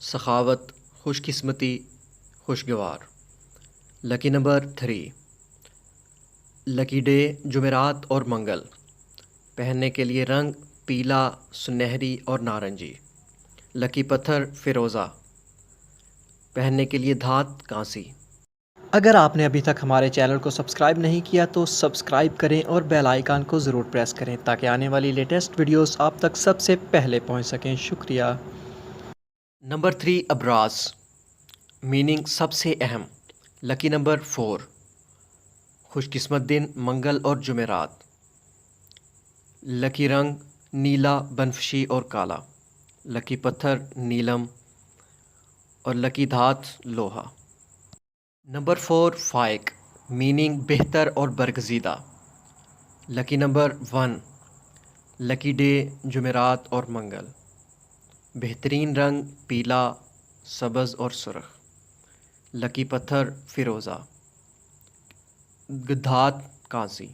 سخاوت، خوش قسمتی، خوشگوار۔ لکی نمبر 3، لکی ڈے جمعرات اور منگل۔ پہننے کے لیے رنگ پیلا، سنہری اور نارنجی۔ لکی پتھر فیروزہ۔ پہننے کے لیے دھات کانسی۔ اگر آپ نے ابھی تک ہمارے چینل کو سبسکرائب نہیں کیا تو سبسکرائب کریں اور بیل آئیکن کو ضرور پریس کریں تاکہ آنے والی لیٹسٹ ویڈیوز آپ تک سب سے پہلے پہنچ سکیں۔ شکریہ۔ نمبر 3، ابراز۔ میننگ سب سے اہم۔ لکی نمبر 4، خوش قسمت دن منگل اور جمعرات۔ لکی رنگ نیلا، بنفشی اور کالا۔ لکی پتھر نیلم اور لکی دھات لوہا۔ نمبر 4، فائق۔ میننگ بہتر اور برگزیدہ۔ لکی نمبر 1، لکی ڈے جمعرات اور منگل۔ بہترین رنگ پیلا، سبز اور سرخ۔ لکی پتھر فیروزہ۔ دھات کانسی۔